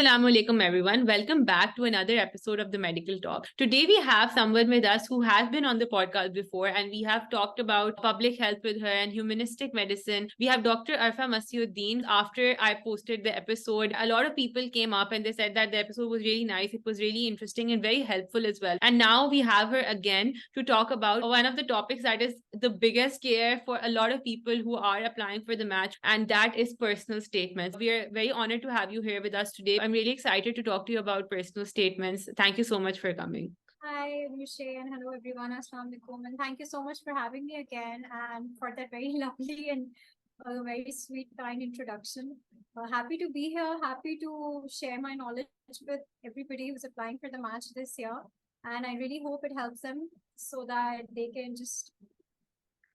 Assalamu alaikum everyone. Welcome back to another episode of the Medical Talk. Today we have someone with us who has been on the podcast before and we have talked about public health with her and humanistic medicine. We have Dr. Arfa Masihuddin. After I posted the episode, a lot of people came up and they said that the episode was really nice. It was really interesting and very helpful as well. And now we have her again to talk about one of the topics that is the biggest scare for a lot of people who are applying for the match, and that is personal statements. We are very honored to have you here with us today. I'm really excited to talk to you about personal statements. Thank you so much for coming. Hi, Mishay, and hello everyone. Assalamu alaikum, and thank you so much for having me again and for that very lovely and very sweet, kind introduction. Happy to be here. Happy to share my knowledge with everybody who's applying for the match this year, and I really hope it helps them so that they can just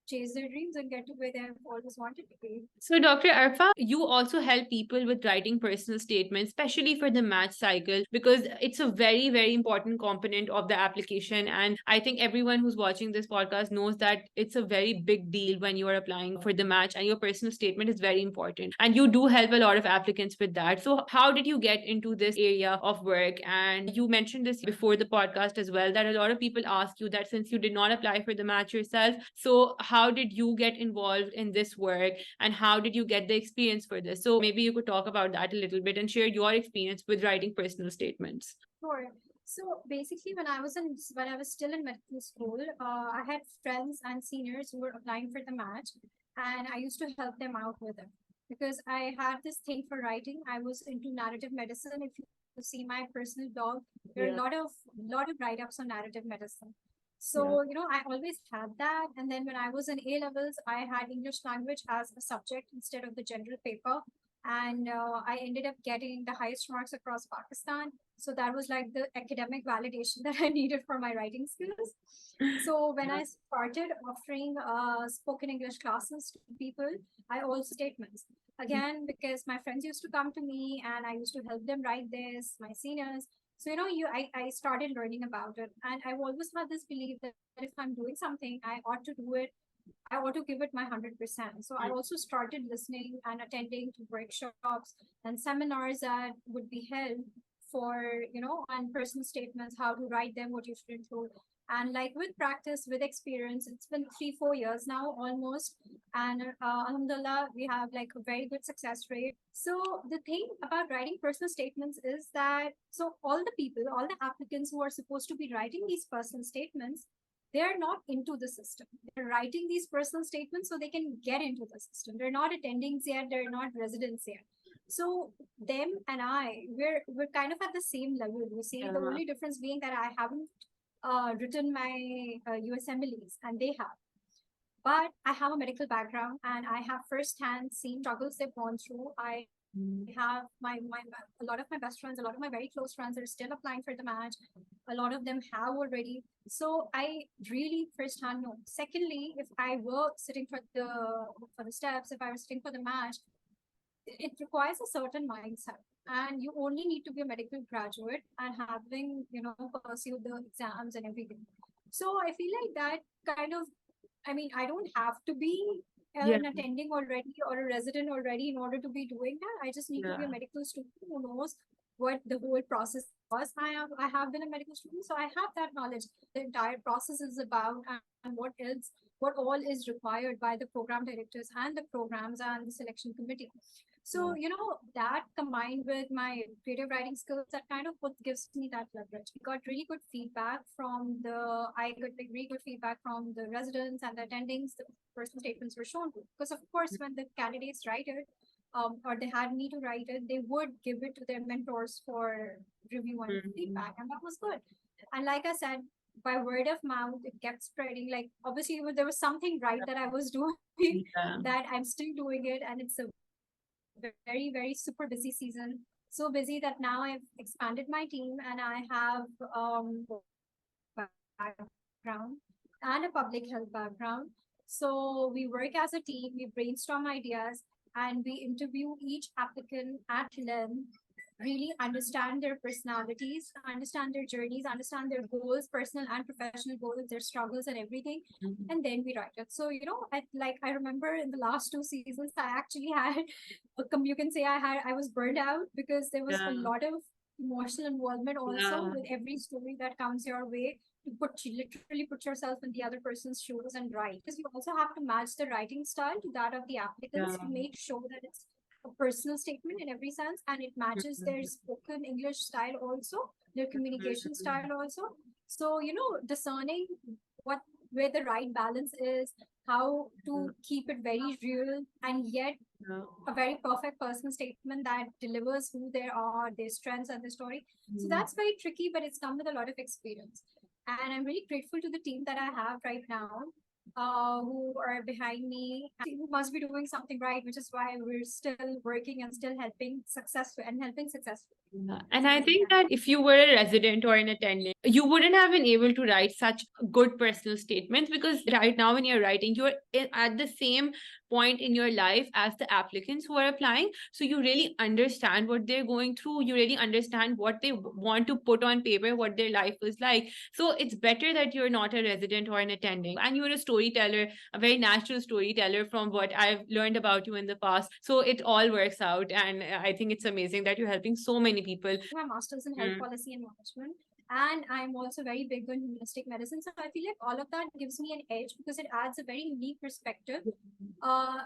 chase their dreams and get to where they've always wanted to be. So, Dr. Arfa, you also help people with writing personal statements, especially for the match cycle, because it's a very, very important component of the application. And I think everyone who's watching this podcast knows that it's a very big deal when you are applying for the match, and your personal statement is very important. And you do help a lot of applicants with that. So, how did you get into this area of work? And you mentioned this before the podcast as well, that a lot of people ask you that since you did not apply for the match yourself, so how did you get involved in this work and how did you get the experience for this? So maybe you could talk about that a little bit and share your experience with writing personal statements. Sure. So basically, when I was still in medical school, I had friends and seniors who were applying for the match, and I used to help them out with it because I had this thing for writing. I was into narrative medicine. If you see my personal blog, there are a lot of write-ups on narrative medicine. So, I always had that. And then when I was in A levels, I had English language as a subject instead of the general paper. And I ended up getting the highest marks across Pakistan. So that was like the academic validation that I needed for my writing skills. So when I started offering spoken English classes to people, I also statements. Again, because my friends used to come to me and I used to help them write this, my seniors. So, I started learning about it. And I've always had this belief that if I'm doing something, I ought to do it. I ought to give it my 100%. So I also started listening and attending to workshops and seminars that would be held for, on personal statements, how to write them, what you should include. And like with practice, with experience, it's been 3-4 years now almost. And alhamdulillah, we have like a very good success rate. So the thing about writing personal statements is that, so all the people, all the applicants who are supposed to be writing these personal statements, they're not into the system. They're writing these personal statements so they can get into the system. They're not attendings yet. They're not residents yet. So them and we're kind of at the same level. You see, the only difference being that I haven't written my USMLEs and they have. But I have a medical background and I have firsthand seen struggles they've gone through. I have a lot of my best friends, a lot of my very close friends are still applying for the match. A lot of them have already. So I really firsthand know. Secondly, if I were sitting for the steps, if I was sitting for the match, it requires a certain mindset. And you only need to be a medical graduate and having, pursued the exams and everything. So I feel like that kind of, I don't have to be an attending already or a resident already in order to be doing that. I just need to be a medical student who knows what the whole process was. I have been a medical student, so I have that knowledge. The entire process is about and what all is required by the program directors and the programs and the selection committee. So, that combined with my creative writing skills, that kind of what gives me that leverage. I got really good feedback from the residents and the attendings. The personal statements were shown to. Because of course, when the candidates write it, or they had me to write it, they would give it to their mentors for review and feedback. And that was good. And like I said, by word of mouth, it kept spreading. Like, obviously, there was something right that I was doing that I'm still doing it. And it's a very, very super busy season. So busy that now I've expanded my team and I have background and a public health background. So we work as a team, we brainstorm ideas, and we interview each applicant at length really understand their personalities, understand their journeys, understand their goals, personal and professional goals, their struggles and everything. Mhm. And then we write it. So, I remember in the last two seasons, I actually had, you can say I was burned out because there was a Yeah. lot of emotional involvement also Yeah. with every story that comes your way to literally put yourself in the other person's shoes and write. Because you also have to match the writing style to that of the applicants Yeah. to make sure that it's a personal statement in every sense and it matches their Mhm. spoken English style also, their communication Mhm. style also. So, discerning what where the right balance is, how to keep it very real and yet Yeah. a very perfect personal statement that delivers who they are, their strengths and their story. So Mhm. that's very tricky, but it's come with a lot of experience. And I'm really grateful to the team that I have right now, who are behind me, who must be doing something right, which is why we're still working and still helping successfully. Yeah. And So I think yeah. that if you were a resident or an attendant, you wouldn't have been able to write such good personal statements, because right now when you're writing, you're at the same point in your life as the applicants who are applying. So you really understand what they're going through. You really understand what they want to put on paper, what their life is like. So it's better that you're not a resident or an attending, and you're a storyteller, a very natural storyteller from what I've learned about you in the past. So it all works out. And I think it's amazing that you're helping so many people. My master's in health Mm. policy and management. And I'm also very big on humanistic medicine. So I feel like all of that gives me an edge because it adds a very unique perspective.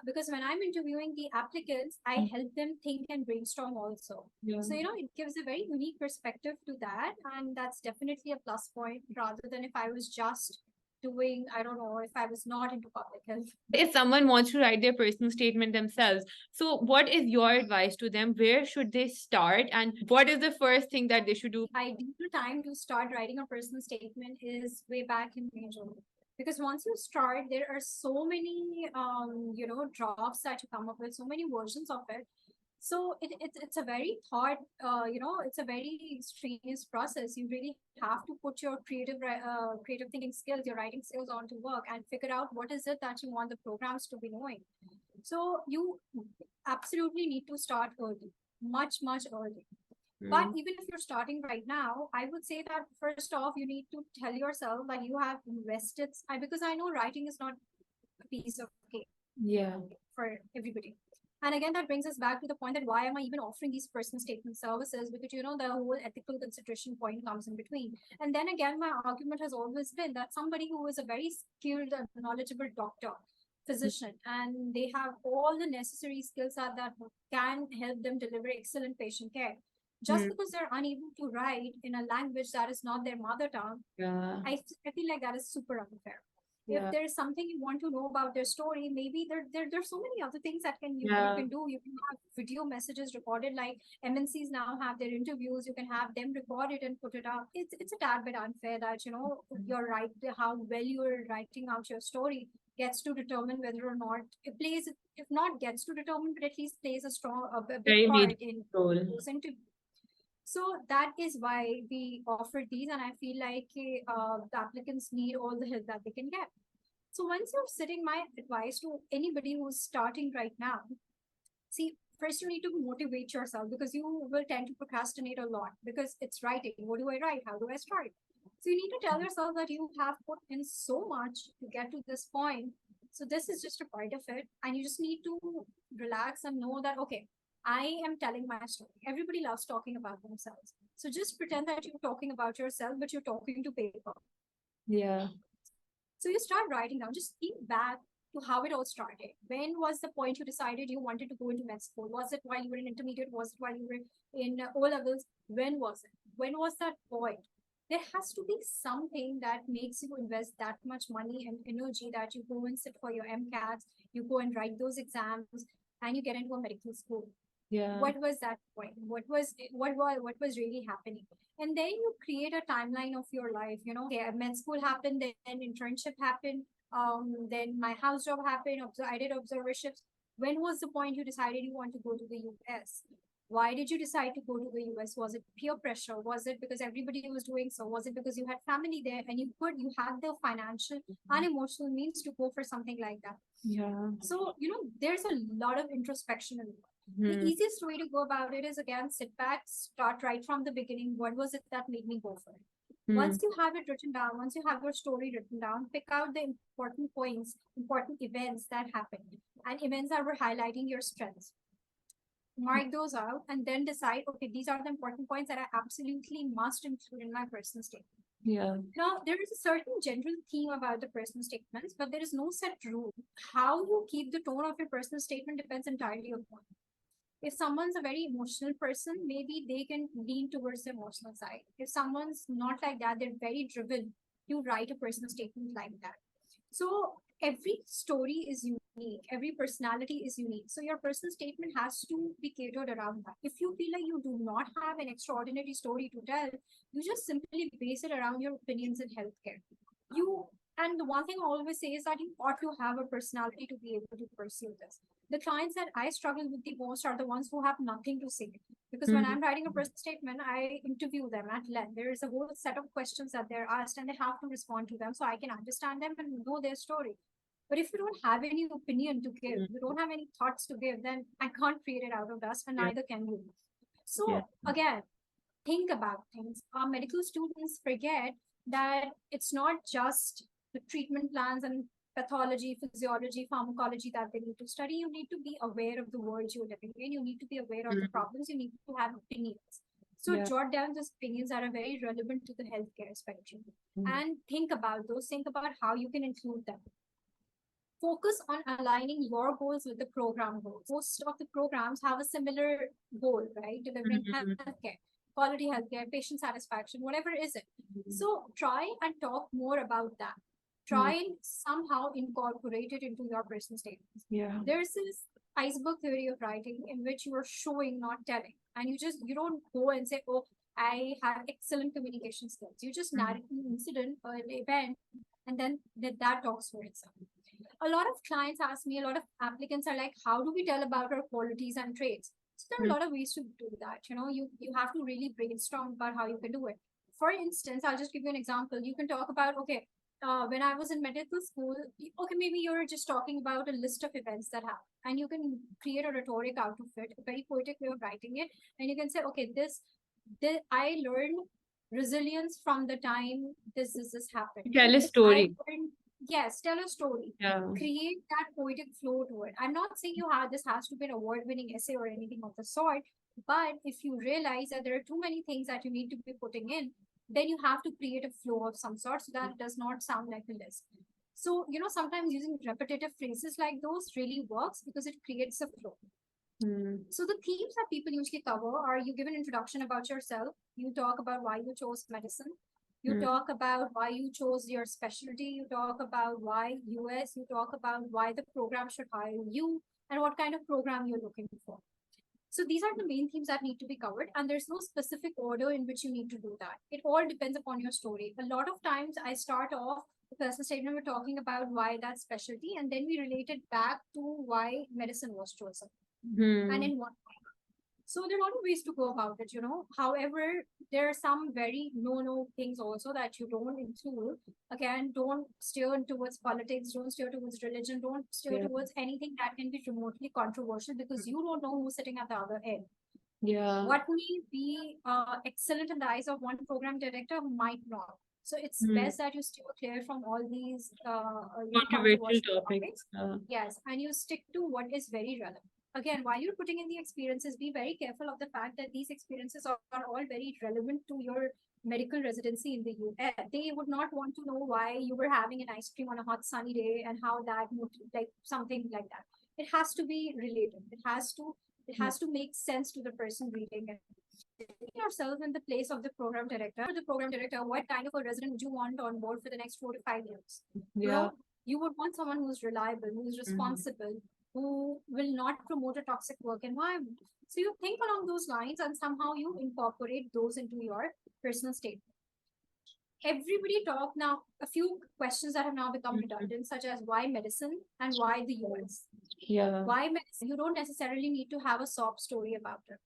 Because when I'm interviewing the applicants, I help them think and brainstorm also. Yeah. So, it gives a very unique perspective to that. And that's definitely a plus point rather than if I was just doing, I don't know, if I was not into public health. If someone wants to write their personal statement themselves, so what is your advice to them? Where should they start? And what is the first thing that they should do? Ideal time to start writing a personal statement is way back in major, because once you start there are so many drafts that you come up with, so many versions of it. So it's a very it's a very strenuous process. You really have to put your creative thinking skills, your writing skills onto work and figure out what is it that you want the programs to be knowing. So you absolutely need to start early, much early. But Mm. even if you're starting right now, I would say that first off, you need to tell yourself that you have invested. Because I know writing is not a piece of cake Yeah. for everybody. And again, that brings us back to the point that why am I even offering these personal statement services? Because the whole ethical consideration point comes in between. And then again, my argument has always been that somebody who is a very skilled and knowledgeable doctor, physician, and they have all the necessary skills that can help them deliver excellent patient care. Just Mm. because they're unable to write in a language that is not their mother tongue, Yeah. I feel like that is super unfair. If Yeah. there is something you want to know about their story, maybe there's so many other things that you Yeah. can do. You can have video messages recorded, like MNCs now have their interviews. You can have them record it and put it up. It's a tad bit unfair that you're right, how well you're writing out your story gets to determine whether or not it plays, if not gets to determine, but at least plays a big Very part major in role. those interviews. So that is why we offer these, and I feel like the applicants need all the help that they can get. So once you're sitting, my advice to anybody who's starting right now, see, first you need to motivate yourself because you will tend to procrastinate a lot because it's writing. What do I write? How do I start? So you need to tell yourself that you have put in so much to get to this point. So this is just a part of it. And you just need to relax and know that, okay, I am telling my story. Everybody loves talking about themselves. So just pretend that you're talking about yourself, but you're talking to paper. Yeah. So you start writing down, just think back to how it all started. When was the point you decided you wanted to go into med school? Was it while you were in intermediate? Was it while you were in O levels? When was it? When was that point? There has to be something that makes you invest that much money and energy that you go and sit for your MCATs, you go and write those exams, and you get into a medical school. Yeah. What was that point? What was really happening? And then you create a timeline of your life. Okay, med school happened, then internship happened, then my house job happened, I did observerships. When was the point you decided you want to go to the US? Why did you decide to go to the US? Was it peer pressure? Was it because everybody was doing so? Was it because you had family there and you had the financial and emotional means to go for something like that? Yeah. So, there's a lot of introspection in it. The easiest way to go about it is, again, sit back, start right from the beginning. What was it that made me go for it? Once you have it written down, once you have your story written down, pick out the important points, important events that happened, and events that were highlighting your strengths. Mark those out and then decide, okay, these are the important points that I absolutely must include in my personal statement. Yeah. Now, there is a certain general theme about the personal statements, but there is no set rule. How you keep the tone of your personal statement depends entirely upon. If someone's a very emotional person, maybe they can lean towards the emotional side. If someone's not like that, they're very driven, you write a personal statement like that. So every story is unique, every personality is unique. So your personal statement has to be catered around that. If you feel like you do not have an extraordinary story to tell, you just simply base it around your opinions in healthcare. And the one thing I always say is that you ought to have a personality to be able to pursue this. The clients that I struggle with the most are the ones who have nothing to say. Because when I'm writing a personal statement, I interview them at length. There is a whole set of questions that they're asked, and they have to respond to them so I can understand them and know their story. But if you don't have any opinion to give, you don't have any thoughts to give, then I can't create it out of dust, and neither can you. So again, think about things. Our medical students forget that it's not just the treatment plans and pathology, physiology, pharmacology that they need to study. You need to be aware of the world you're living in. You need to be aware of the problems. You need to have opinions. So jot down those opinions that are very relevant to the healthcare spectrum and think about those. Think about how you can include them. Focus on aligning your goals with the program goals. Most of the programs have a similar goal, right? Delivering healthcare, quality healthcare, patient satisfaction, whatever is it. So try and talk more about that. Try and somehow incorporate it into your personal statements. There's this iceberg theory of writing in which you are showing, not telling. And you don't go and say, oh, I have excellent communication skills. You just narrate an incident or an event, and then that talks for itself. A lot of clients ask me, a lot of applicants are like, how do we tell about our qualities and traits? So there are a lot of ways to do that. You have to really brainstorm about how you can do it. For instance, I'll just give you an example. You can talk about, okay, when I was in medical school, okay, maybe you're just talking about a list of events that happen, and you can create a rhetoric out of it, a very poetic way of writing it, and you can say, okay, I learned resilience from the time this happened. Tell a story. Yes, tell a story. Create that poetic flow to it. I'm not saying this has to be an award-winning essay or anything of the sort, but if you realize that there are too many things that you need to be putting in, then you have to create a flow of some sort so that it does not sound like a list. So, sometimes using repetitive phrases like those really works because it creates a flow. So the themes that people usually cover are: you give an introduction about yourself, you talk about why you chose medicine, you talk about why you chose your specialty, you talk about why US, you talk about why the program should hire you, and what kind of program you're looking for. So these are the main themes that need to be covered, and there's no specific order in which you need to do that. It all depends upon your story. A lot of times I start off the personal statement, we're talking about why that specialty, and then we relate it back to why medicine was chosen and in what way. So there are a lot of ways to go about it, However, there are some very no things also that you don't include. Again, don't steer towards politics, don't steer towards religion, don't steer towards anything that can be remotely controversial, because you don't know who's sitting at the other end. What may be excellent in the eyes of one program director might not. So it's best that you steer clear from all these controversial topics. Yes, and you stick to what is very relevant. Again, while you're putting in the experiences, be very careful of the fact that these experiences are all very relevant to your medical residency in the US. They would not want to know why you were having an ice cream on a hot sunny day and how that like something like that. It has to be related. It has to make sense to the person reading it. Put yourself in the place of the program director. What kind of a resident would you want on board for the next 4 to 5 years? You would want someone who's reliable, who's responsible, who will not promote a toxic work environment. So you think along those lines, and somehow you incorporate those into your personal statement. Everybody talk now, a few questions that have now become redundant, such as why medicine and why the US? Why medicine? You don't necessarily need to have a sob story about it.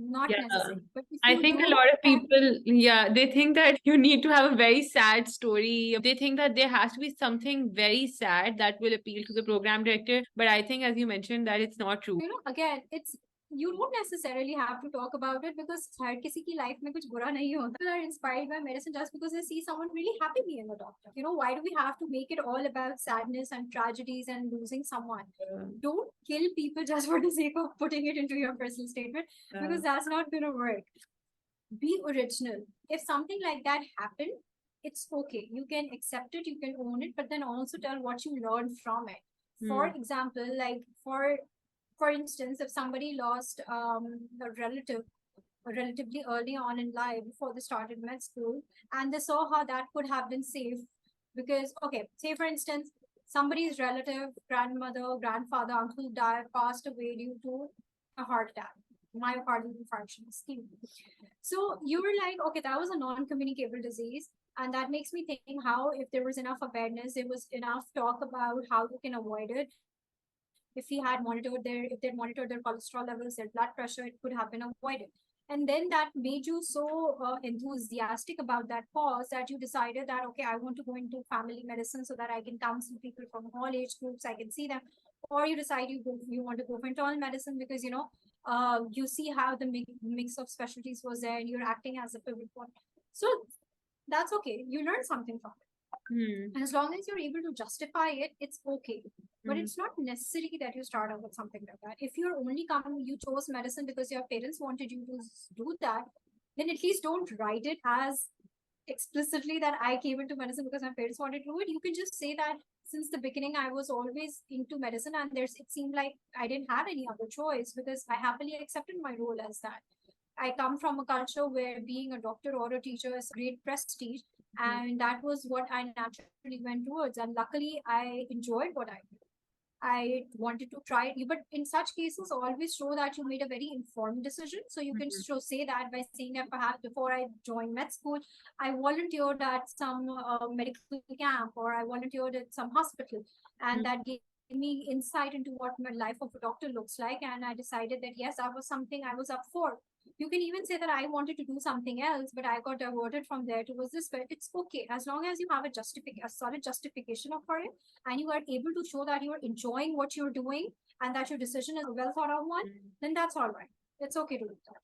Not necessary. But I think a lot of people, they think that you need to have a very sad story. They think that there has to be something very sad that will appeal to the program director. But I think, as you mentioned, that it's not true. Again, it's you don't necessarily have to talk about it, because हर किसी की life में कुछ बुरा नहीं होता. People are inspired by medicine just because they see someone really happy being a doctor. You know, why do we have to make it all about sadness and tragedies and losing someone? Don't kill people just for the sake of putting it into your personal statement, because that's not going to work. Be original. If something like that happened, it's okay. You can accept it, you can own it, but then also tell what you learned from it. For example, like for instance, if somebody lost a relative relatively early on in life before they started med school, and they saw how that could have been saved, because okay, say for instance, somebody's relative, grandmother, grandfather, uncle died, passed away due to a heart attack, myocardial infarction, ischemia. So you were like, okay, that was a non-communicable disease. And that makes me think how, if there was enough awareness, there was enough talk about how you can avoid it. If if they monitored their cholesterol levels, their blood pressure, it could have been avoided. And then that made you so enthusiastic about that cause that you decided that, okay, I want to go into family medicine so that I can counsel people from all age groups, I can see them. Or you decide you want to go for internal medicine because, you see how the mix of specialties was there and you're acting as a pivot point. So that's okay. You learn something from it. And as long as you're able to justify it, it's okay. But it's not necessary that you start out with something like that. If you're only coming, you chose medicine because your parents wanted you to do that, then at least don't write it as explicitly that I came into medicine because my parents wanted to do it. You can just say that since the beginning I was always into medicine, and it seemed like I didn't have any other choice because I happily accepted my role as that. I come from a culture where being a doctor or a teacher is great prestige, and that was what I naturally went towards. And luckily, I enjoyed what I did. I wanted to try it, but in such cases, always show that you made a very informed decision. So you can say that by saying that perhaps before I joined med school, I volunteered at some medical camp, or I volunteered at some hospital, and that gave me insight into what my life of a doctor looks like. And I decided that yes, that was something I was up for. You can even say that I wanted to do something else, but I got diverted from there towards this. But it's okay as long as you have a solid justification for it, and you are able to show that you are enjoying what you're doing and that your decision is a well thought out one. Then that's all right. It's okay to do that.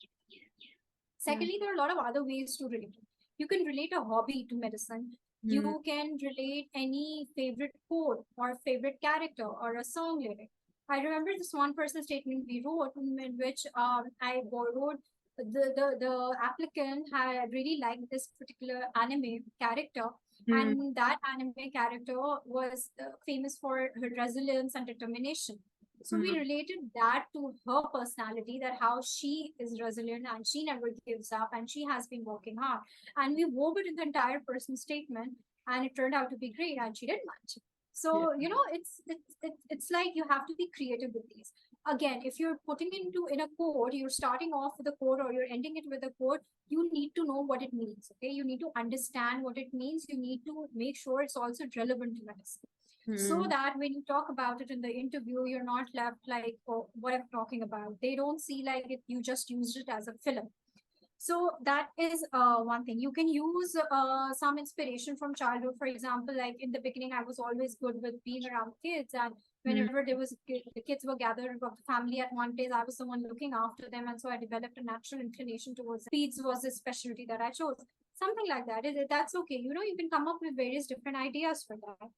Secondly, there are a lot of other ways to relate. You can relate a hobby to medicine. You can relate any favorite quote or favorite character or a song lyric. I remember this one personal statement we wrote in which I borrowed the applicant had really liked this particular anime character, and that anime character was famous for her resilience and determination. So we related that to her personality, that how she is resilient and she never gives up and she has been working hard. And we wove it in the entire personal statement, and it turned out to be great, and she didn't mind. So it's like you have to be creative with these. Again, if you're putting in a quote, you're starting off with a quote or you're ending it with a quote, you need to know what it means. Okay, you need to understand what it means. You need to make sure it's also relevant to medicine. So that when you talk about it in the interview, you're not left like, oh, what I'm talking about. They don't see like you just used it as a filler. So that is one thing. You can use some inspiration from childhood. For example, like in the beginning, I was always good with being around kids, and whenever the kids were gathered of the family at one place, I was the one looking after them, and so I developed a natural inclination towards peds was the specialty that I chose. Something like that. That's okay. You can come up with various different ideas for that.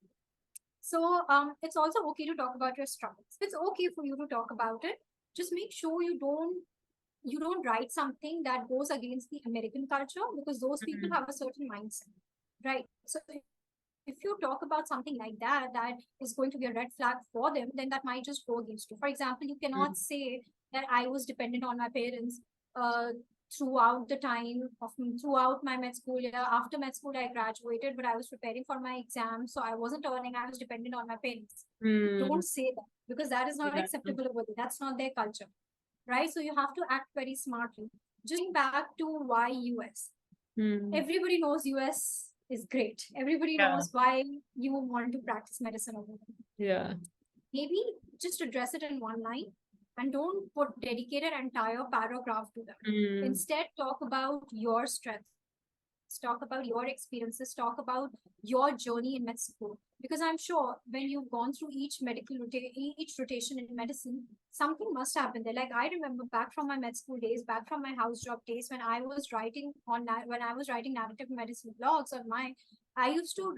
So it's also okay to talk about your struggles. It's okay for you to talk about it. Just make sure you don't write something that goes against the American culture, because those people have a certain mindset, right? So if you talk about something like that, that is going to be a red flag for them, then that might just go against you. For example, you cannot say that I was dependent on my parents throughout my med school year. After med school, I graduated, but I was preparing for my exam, so I wasn't earning. I was dependent on my parents. Don't say that, because that is not acceptable over there. That's not their culture, right? So you have to act very smartly. Just back to why US. Everybody knows US is great. Everybody knows why you want to practice medicine over there. Yeah. Maybe just address it in one line, and don't put dedicated entire paragraph to that. Instead, talk about your strengths, talk about your experiences, talk about your journey in med school. Because I'm sure when you've gone through each rotation in medicine, something must happen there. Like I remember back from my med school days, back from my house job days, when I was writing when I was writing narrative medicine blogs on my, I used to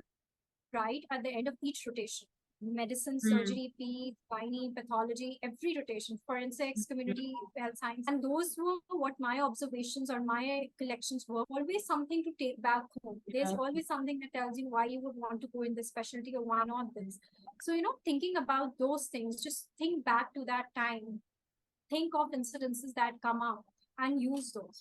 write at the end of each rotation. Medicine, Mm. surgery, P, gynae, pathology, every rotation, forensics, community health science. And those were what my observations or my collections were. Always something to take back home. There's Yeah. always something that tells you why you would want to go in this specialty or why not this. So, thinking about those things, just think back to that time, think of incidences that come out and use those.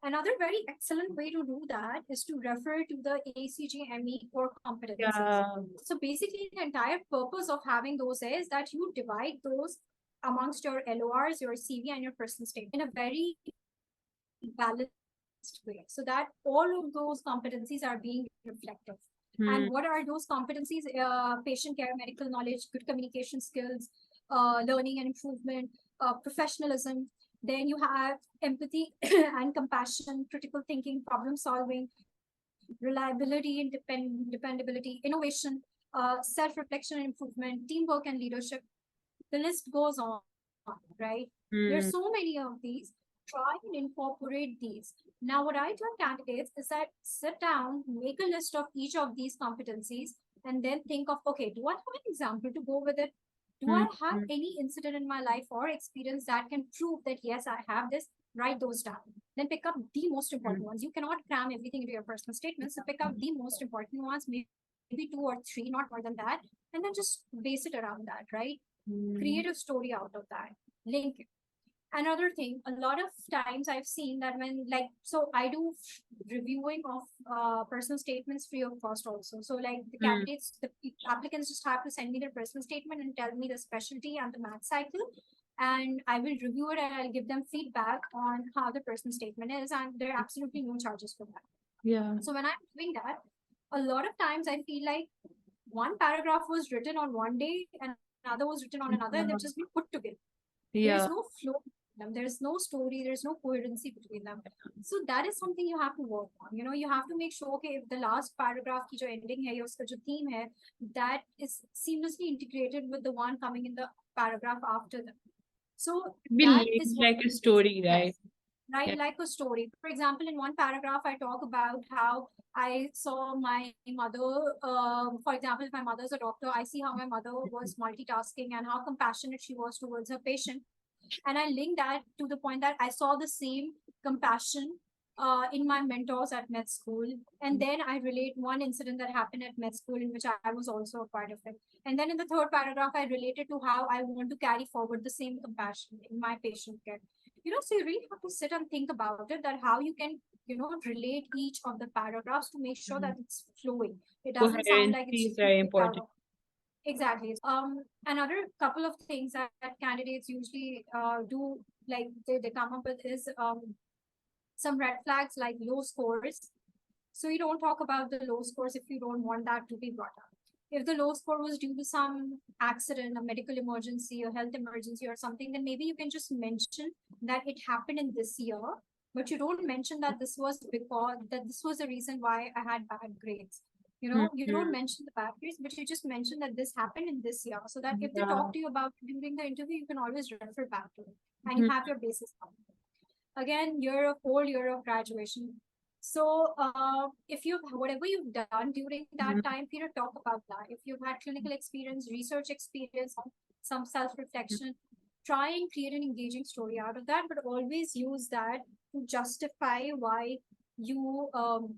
Another very excellent way to do that is to refer to the ACGME core competencies. Yeah. So basically, the entire purpose of having those is that you divide those amongst your LORs, your CV, and your personal statement in a very balanced way so that all of those competencies are being reflective. Mm. And what are those competencies? Patient care, medical knowledge, good communication skills, learning and improvement, professionalism. Then you have empathy and compassion, critical thinking, problem solving, reliability and dependability, innovation, self-reflection and improvement, teamwork and leadership. The list goes on, right? There's Mm. so many of these. Try and incorporate these. Now, what I tell candidates is that sit down, make a list of each of these competencies, and then think of, okay, do I have an example to go with it? Do I Mm. have Mm. any incident in my life or experience that can prove that, yes, I have this? Write those down. Then pick up the most important Mm. ones. You cannot cram everything into your personal statement. So pick up the most important ones, maybe two or three, not more than that, and then just base it around that, right? Mm. Create a story out of that, link it. Another thing, a lot of times I've seen that when, like, so I do reviewing of personal statements free of cost also. So like the Mm. candidates, the applicants just have to send me their personal statement and tell me the specialty and the math cycle, and I will review it and I'll give them feedback on how the personal statement is, and there are absolutely no charges for that. Yeah. So when I'm doing that, a lot of times I feel like one paragraph was written on one day and another was written on another, and they've just been put together. There's Yeah. no flow between them. There's no story. There's no coherency between them. So that is something you have to work on. You have to make sure, okay, if the last paragraph की जो ending है या उसका जो theme है, that is seamlessly integrated with the one coming in the paragraph after them. So Be that is what like a story, right? yes, right, Yeah. like a story. For example, in one paragraph, I talk about how I saw my mother. For example, if my mother's a doctor, I see how my mother was multitasking and how compassionate she was towards her patient. And I link that to the point that I saw the same compassion in my mentors at med school. And then I relate one incident that happened at med school in which I was also a part of it. And then in the third paragraph, I related to how I want to carry forward the same compassion in my patient care. So you really have to sit and think about it, that how you can, relate each of the paragraphs to make sure that Mm. it's flowing. It doesn't sound like Coherency it's is very picked out important. of. Exactly. Another couple of things that candidates usually do, like they come up with, is some red flags like low scores. So you don't talk about the low scores if you don't want that to be brought up. If the low score was due to some accident, a medical emergency, a health emergency, or something, then maybe you can just mention that it happened in this year, but you don't mention that this was the reason why I had bad grades. You don't Mm-hmm. mention the bad grades, but you just mention that this happened in this year, so that if they Yeah. talk to you about it during the interview, you can always refer back to it, and you Mhm. have your basis covered. Again, whole year of graduation. So if you whatever you've done during that Mhm. time period, talk about that. If you've had clinical experience, research experience, some self-reflection, try and create an engaging story out of that, but always use that to justify why you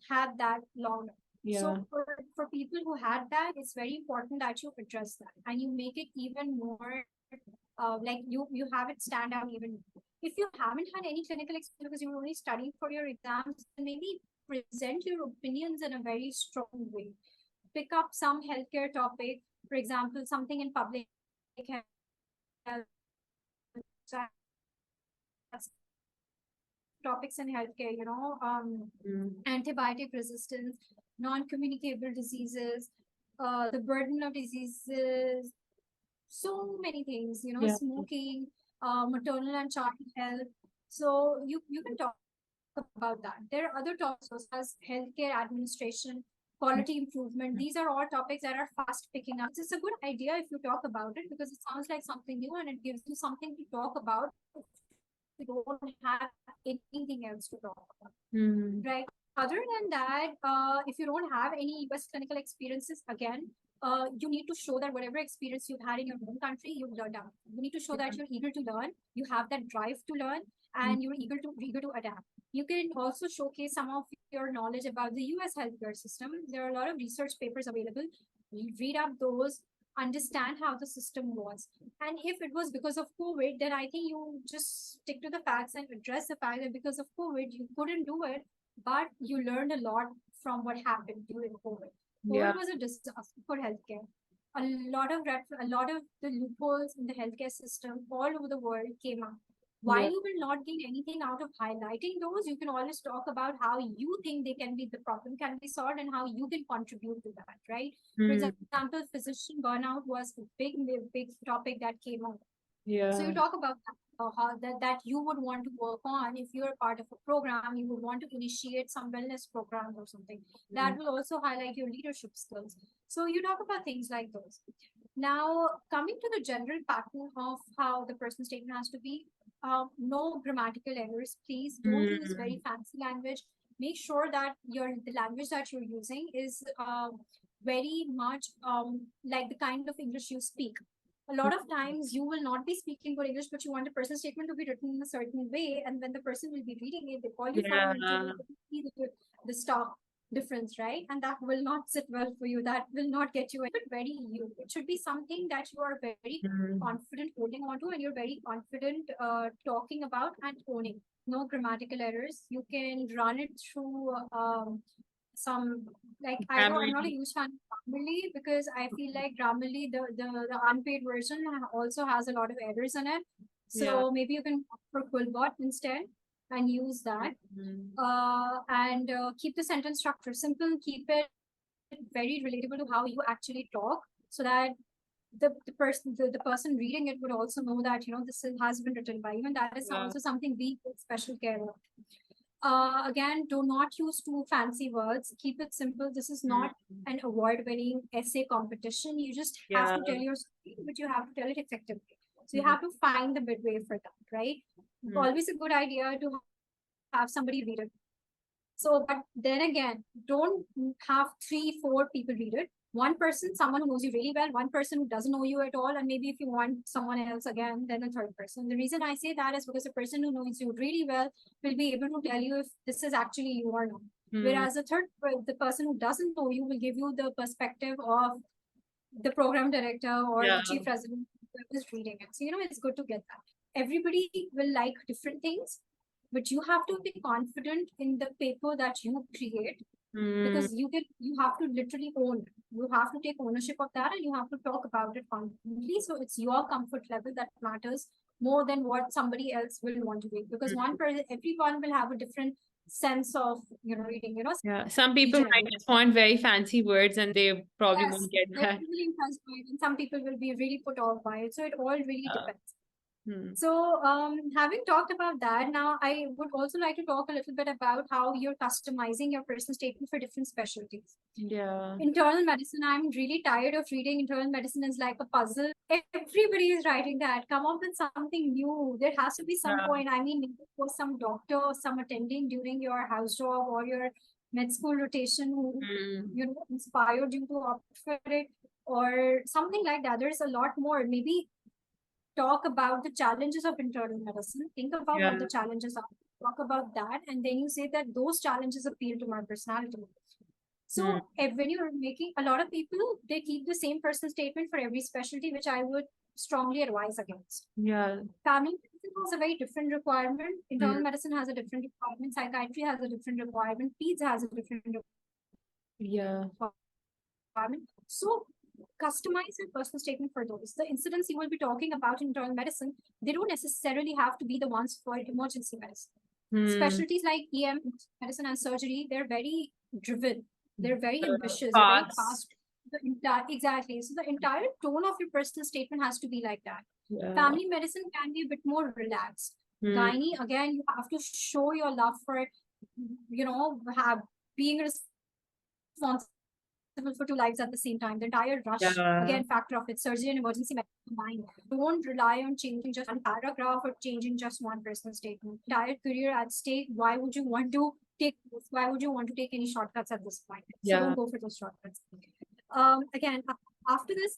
had that long. Yeah. So for people who had that, it's very important that you address that and you make it even more like you have it stand out even more. If you haven't had any clinical experience because you're only studying for your exams, then maybe present your opinions in a very strong way. Pick up some healthcare topic, for example, something in public health, topics in healthcare, Mm. antibiotic resistance, non-communicable diseases, the burden of diseases, so many things, Yeah. smoking, maternal and child health. So you can talk about that. There are other topics as healthcare administration, quality improvement. These are all topics that are fast picking up. It's a good idea if you talk about it because it sounds like something new and it gives you something to talk about if you don't have anything else to talk about. Right. Other than that, if you don't have any US clinical experiences, again, you need to show that whatever experience you've had in your home country, you've learned out. You need to show that you're eager to learn, you have that drive to learn, and you're eager to adapt. You can also showcase some of your knowledge about the US healthcare system. There are a lot of research papers available. You read up those, understand how the system was. And if it was because of COVID, then I think you just stick to the facts and address the fact that because of COVID, you couldn't do it, but you learned a lot from what happened during COVID. COVID was a disaster for healthcare. A lot of the loopholes in the healthcare system all over the world came up. While you will not gain anything out of highlighting those, you can always talk about how you think the problem can be solved and how you can contribute to that, right? For example, physician burnout was a big topic that came up. So you talk about how that you would want to work on if you're part of a program, you would want to initiate some wellness program or something. That will also highlight your leadership skills. So you talk about things like those. Now, coming to the general pattern of how the personal statement has to be, no grammatical errors, please. Don't use very fancy language. Make sure that the language that you're using is very much like the kind of English you speak. A lot of times you will not be speaking good English, but you want a personal statement to be written in a certain way, and when the person will be reading it, they call you for an interview, see the stock difference, right? And that will not sit well for you. That will not get you very you. It should be something that you are very confident holding on to, and you're very confident talking about and owning. No grammatical errors. You can run it through some, like, I'm not a huge fan of Grammarly because I feel like Grammarly, the unpaid version also has a lot of errors in it. So maybe you can opt for Quillbot instead and use that. And keep the sentence structure simple, keep it very relatable to how you actually talk, so that the person reading it would also know that this has been written by you, and that is also something we take special care of. Again, do not use too fancy words. Keep it simple. This is not an award-winning essay competition. You just have to tell your story, but you have to tell it effectively. So you have to find the midway for that, right? Always a good idea to have somebody read it. So, but then again, don't have 3-4 people read it. One person, someone who knows you really well, one person who doesn't know you at all, and maybe if you want someone else again, then a third person. The reason I say that is because the person who knows you really well will be able to tell you if this is actually you or not. Whereas the person who doesn't know you will give you the perspective of the program director or the chief president who is reading it. So, it's good to get that. Everybody will like different things, but you have to be confident in the paper that you create. Because you have to literally own it. You have to take ownership of that, and you have to talk about it confidently. So it's your comfort level that matters more than what somebody else will want to read. Because everyone will have a different sense of reading. Some people might just want very fancy words, and they probably won't get that. Really impressed by it, and some people will be really put off by it. So it all really depends. So, having talked about that, now I would also like to talk a little bit about how you're customizing your personal statement for different specialties. Internal medicine, I'm really tired of reading internal medicine as like a puzzle. Everybody is writing that. Come up with something new. There has to be some point. I mean, maybe for some doctor or some attending during your house job or your med school rotation who inspired you to opt for it or something like that. There's a lot more. Maybe talk about the challenges of internal medicine. Think about what the challenges are. Talk about that, and then you say that those challenges appeal to my personality. So when you're making, a lot of people, they keep the same personal statement for every specialty, which I would strongly advise against. Family medicine has a very different requirement. Internal medicine has a different requirement. Psychiatry has a different requirement. Peds has a different requirement. So customize your personal statement for those. The incidents you will be talking about in internal medicine, they don't necessarily have to be the ones for emergency medicine. Specialties like EM, medicine and surgery, they're very driven. They're very ambitious, very fast. Exactly. So the entire tone of your personal statement has to be like that. Family medicine can be a bit more relaxed. Gynae, again, you have to show your love for it, being responsible for two lives at the same time. The entire rush, Yeah. again, factor of it, surgery and emergency medicine combined. Don't rely on changing just one paragraph or changing just one personal statement. Entire career at stake. Why would you want to take this? Why would you want to take any shortcuts at this point? So Yeah. don't go for those shortcuts. Again, after this,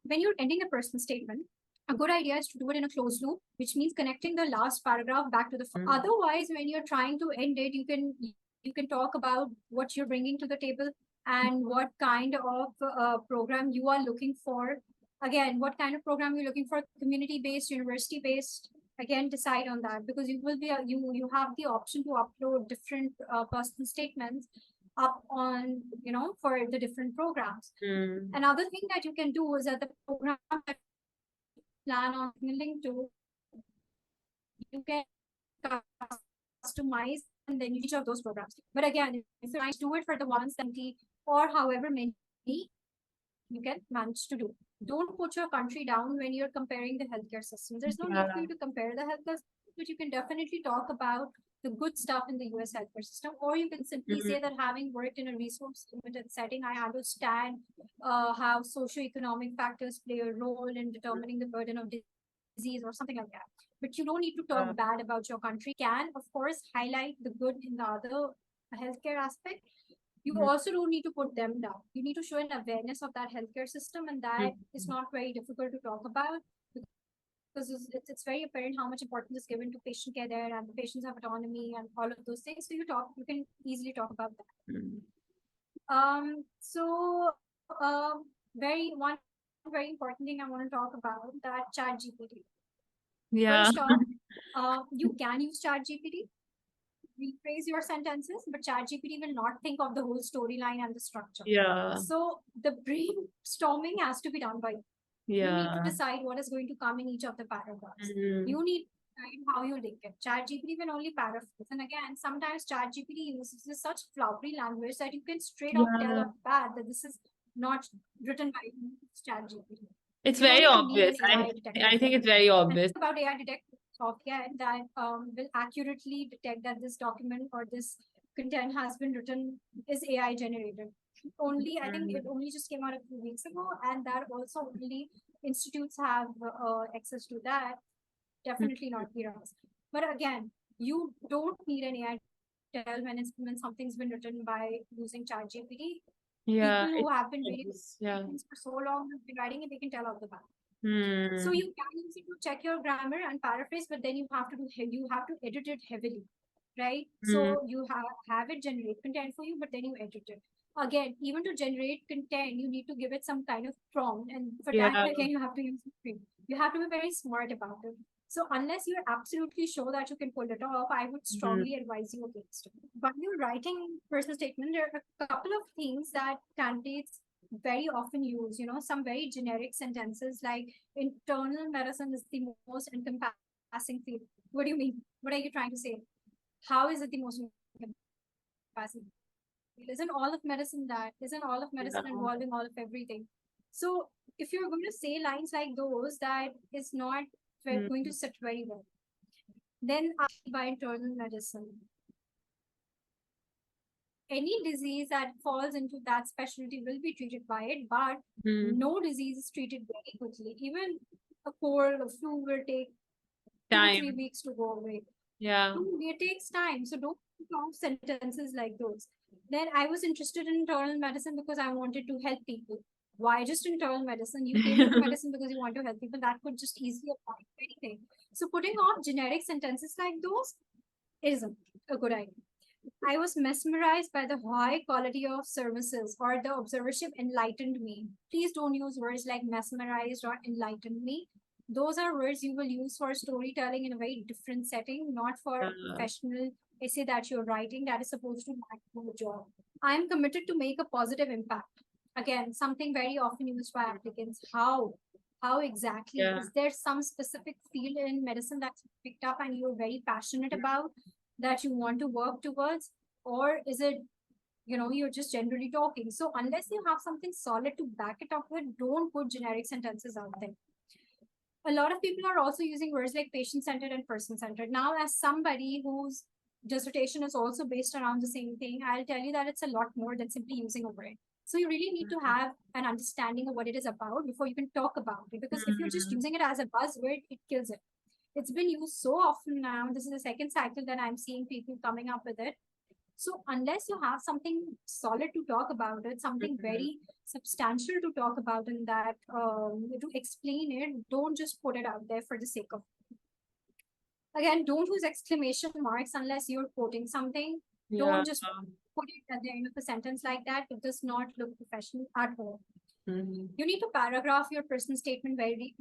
when you're ending a personal statement, a good idea is to do it in a closed loop, which means connecting the last paragraph back to the first. Otherwise, when you're trying to end it, you can talk about what you're bringing to the table and what kind of program you are looking for. Again, what kind of program you're looking for, community-based, university-based. Again, decide on that, because you will be you have the option to upload different personal statements up on, for the different programs. Another thing that you can do is that the program that you plan on link to, you can customize and then each of those programs. But again, if you do it for the 170 or however many you can manage to do. Don't put your country down when you're comparing the healthcare system. There's no need for you to compare the healthcare system, but you can definitely talk about the good stuff in the US healthcare system, or you can simply say that having worked in a resource limited setting, I understand how socioeconomic factors play a role in determining the burden of disease or something like that. But you don't need to talk bad about your country. You can, of course, highlight the good in the other healthcare aspect. You also don't need to put them down. You need to show an awareness of that healthcare system, and that is not very difficult to talk about, because it's very apparent how much importance is given to patient care there, and the patients have autonomy and all of those things. So you can easily talk about that. One very important thing I want to talk about, that ChatGPT. Yeah. First off, you can use ChatGPT, rephrase your sentences, but ChatGPT will not think of the whole storyline and the structure. Yeah. So the brainstorming has to be done by you. You need to decide what is going to come in each of the paragraphs. You need to decide how you link it. ChatGPT will only paraphrase. And again, sometimes ChatGPT uses such flowery language that you can straight up tell off bat that this is not written by ChatGPT. It's very obvious. I think it's very obvious. About AI detector software that will accurately detect that this document or this content has been written is AI generated. I think it only just came out a few weeks ago, and that also only institutes have access to that. Definitely not heroes. But again, you don't need an AI to tell when something's been written by using ChatGPT. Yeah. People who have been reading things for so long, have been writing it, they can tell off the bat. So you can use it to check your grammar and paraphrase, but then you have to edit it heavily, right? So you have it generate content for you, but then you edit it. Again, even to generate content, you need to give it some kind of prompt, and for that again, you have to use the screen. You have to be very smart about it. So unless you're absolutely sure that you can pull it off, I would strongly advise you against it. But you're writing personal statement, there are a couple of things that candidates very often use, some very generic sentences like internal medicine is the most encompassing field. What do you mean? What are you trying to say? How is it the most encompassing? Isn't all of medicine that? Isn't all of medicine involving all of everything? So if you're going to say lines like those, that is not going to sit very well. Then by internal medicine, any disease that falls into that specialty will be treated by it, but no disease is treated very quickly. Even a cold, a flu will take 2-3 weeks to go away. Yeah. It takes time. So don't count sentences like those. Then I was interested in internal medicine because I wanted to help people. Why just internal medicine? You came into medicine because you want to help people. That could just easily apply to anything. So putting off generic sentences like those isn't a good idea. I was mesmerized by the high quality of services, or the observership enlightened me. Please don't use words like mesmerized or enlightened me. Those are words you will use for storytelling in a very different setting, not for a professional essay that you're writing that is supposed to do the job. I am committed to make a positive impact. Again, something very often used by applicants. How exactly? Is there some specific field in medicine that's picked up and you're very passionate about, that you want to work towards? Or is it, you're just generally talking? So unless you have something solid to back it up with, don't put generic sentences out there. A lot of people are also using words like patient-centered and person-centered. Now, as somebody whose dissertation is also based around the same thing, I'll tell you that it's a lot more than simply using a word. So you really need to have an understanding of what it is about before you can talk about it. Because if you're just using it as a buzzword, it kills it. It's been used so often now. This is the second cycle that I'm seeing people coming up with it. So unless you have something solid to talk about it, something very substantial to talk about in that, to explain it, don't just put it out there for the sake of. Again, don't use exclamation marks unless you're quoting something. Yeah. Don't just put it at the end of a sentence like that. It does not look professional at all. You need to paragraph your personal statement very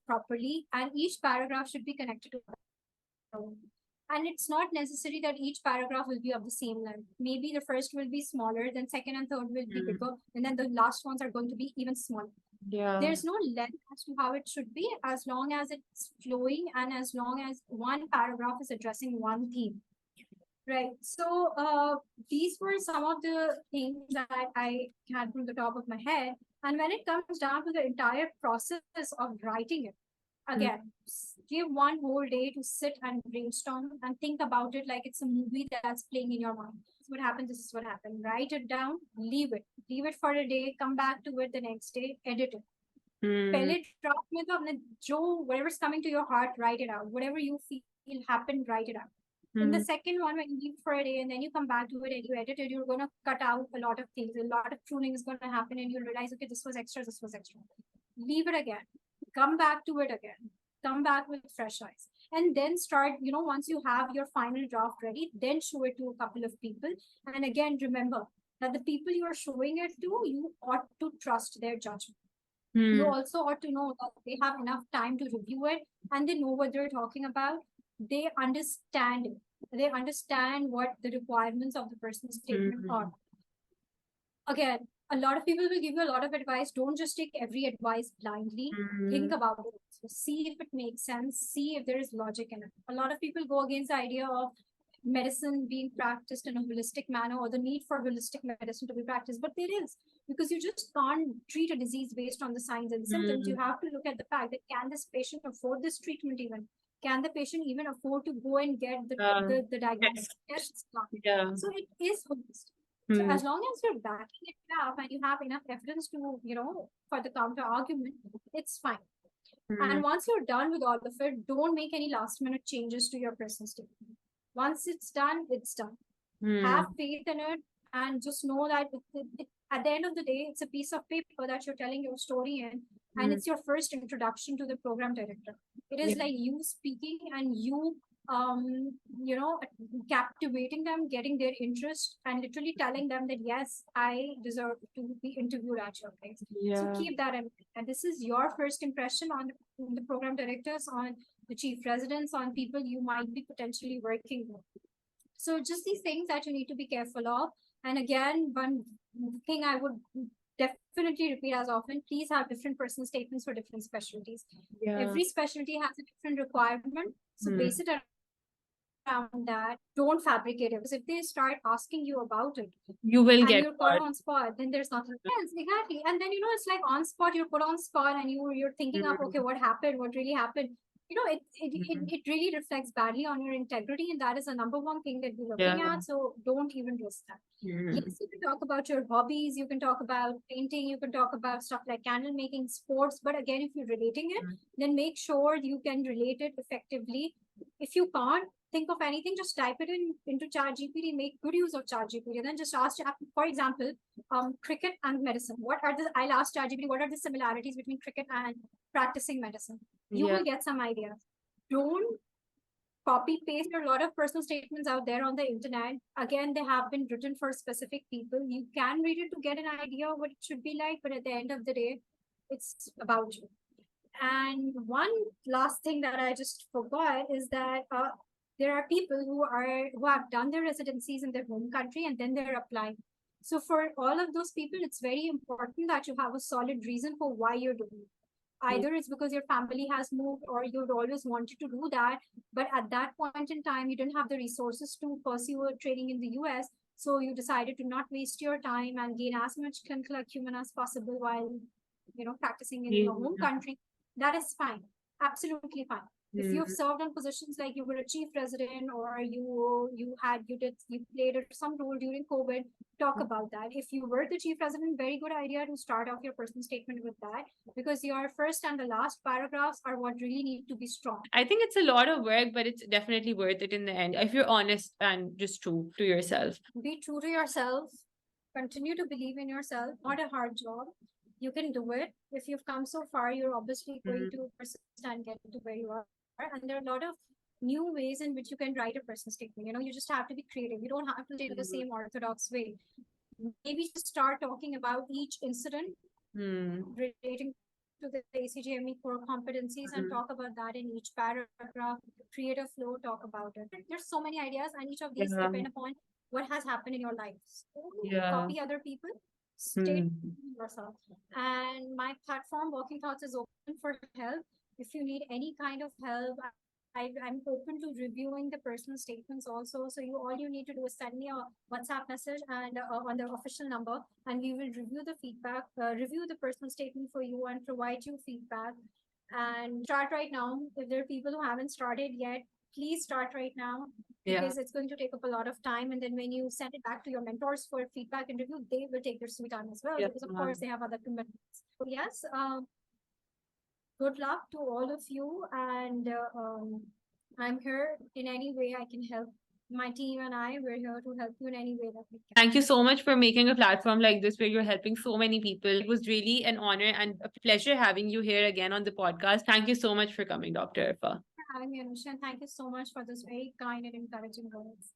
properly, and each paragraph should be connected to another. And it's not necessary that each paragraph will be of the same length. Maybe the first will be smaller, then second and third will be bigger, and then the last ones are going to be even smaller. Yeah. There's no length as to how it should be, as long as it's flowing and as long as one paragraph is addressing one theme. Right. So these were some of the things that I had from the top of my head. And when it comes down to the entire process of writing it, again, give one whole day to sit and brainstorm and think about it like it's a movie that's playing in your mind. This is what happened. This is what happened. Write it down, leave it for a day, come back to it the next day, edit it. पहले draft में तो अपने जो whatever's coming to your heart, write it out. Whatever you feel happened, write it out. In the second one, when you leave for a day and then you come back to it and you edit it, you're going to cut out a lot of things. A lot of pruning is going to happen and you'll realize, okay, this was extra, this was extra. Leave it again. Come back to it again. Come back with fresh eyes. And then start, once you have your final draft ready, then show it to a couple of people. And again, remember that the people you are showing it to, you ought to trust their judgment. You also ought to know that they have enough time to review it and they know what they're talking about. They understand it. They understand what the requirements of the person's statement are. Again, a lot of people will give you a lot of advice. Don't just take every advice blindly. Think about it. So see if it makes sense. See if there is logic in it. A lot of people go against the idea of medicine being practiced in a holistic manner or the need for holistic medicine to be practiced, but there is, because you just can't treat a disease based on the signs and symptoms. You have to look at the fact that can this patient afford this treatment even? Can the patient even afford to go and get the diagnostic tests done? Yeah. So it is holistic. So as long as you're backing it up and you have enough evidence to, for the counter argument, it's fine. And once you're done with all of it, don't make any last minute changes to your personal statement. Once it's done, it's done. Have faith in it and just know that at the end of the day, it's a piece of paper that you're telling your story in, and it's your first introduction to the program director. It is like you speaking and you captivating them, getting their interest, and literally telling them that yes, I deserve to be interviewed at your place. So keep that in mind. And this is your first impression on the program directors, on the chief residents, on people you might be potentially working with. So just these things that you need to be careful of. And again, one thing I would definitely repeat as often, please have different personal statements for different specialties. Every specialty has a different requirement. So base it around that. Don't fabricate it, because if they start asking you about it, you will get you're caught on spot, then there's nothing else. Exactly. And then it's like on spot, you're put on spot and you're thinking of, okay, what happened, what really happened. It really reflects badly on your integrity, and that is the number one thing that we're looking at. So don't even risk that. Yes, you can talk about your hobbies, you can talk about painting, you can talk about stuff like candle making, sports, but again, if you're relating it, then make sure you can relate it effectively. If you can't think of anything, just type it into ChatGPT, make good use of ChatGPT, and then just ask, for example, cricket and medicine. I'll ask ChatGPT, what are the similarities between cricket and practicing medicine? You will get some ideas. Don't copy paste. There are a lot of personal statements out there on the internet. Again, they have been written for specific people. You can read it to get an idea of what it should be like, but at the end of the day, it's about you. And one last thing that I just forgot is that there are people who have done their residencies in their home country and then they're applying. So for all of those people, it's very important that you have a solid reason for why you're doing it. Either it's because your family has moved or you'd always wanted to do that, but at that point in time, you didn't have the resources to pursue a training in the US. So you decided to not waste your time and gain as much clinical acumen as possible while, practicing in your home country. That is fine. Absolutely fine. If you've served on positions like you were a chief resident, or you played some role during COVID, talk about that. If you were the chief resident, very good idea to start off your personal statement with that, because your first and the last paragraphs are what really need to be strong. I think it's a lot of work, but it's definitely worth it in the end if you're honest and just true to yourself. Be true to yourself. Continue to believe in yourself. Not a hard job. You can do it. If you've come so far, you're obviously going to persist and get to where you are. And there are a lot of new ways in which you can write a personal statement. You just have to be creative. You don't have to take the same orthodox way. Maybe just start talking about each incident relating to the ACGME core competencies and talk about that in each paragraph. Create a flow, talk about it. There's so many ideas, and each of these depend upon what has happened in your life. So copy other people, stay yourself. And my platform, Walking Thoughts, is open for help. If you need any kind of help, I'm open to reviewing the personal statements also. So all you need to do is send me a WhatsApp message and on the official number, and we will review the feedback, review the personal statement for you and provide you feedback. And start right now. If there are people who haven't started yet, please start right now, because it's going to take up a lot of time. And then when you send it back to your mentors for feedback and review, they will take their sweet time as well, because of course they have other commitments. So yes, good luck to all of you, and I'm here in any way I can help. My team and we're here to help you in any way that we can. Thank you so much for making a platform like this where you're helping so many people. It was really an honor and a pleasure having you here again on the podcast. Thank you so much for coming, Dr. Arfa. For having me, Anusha, and thank you so much for this very kind and encouraging words.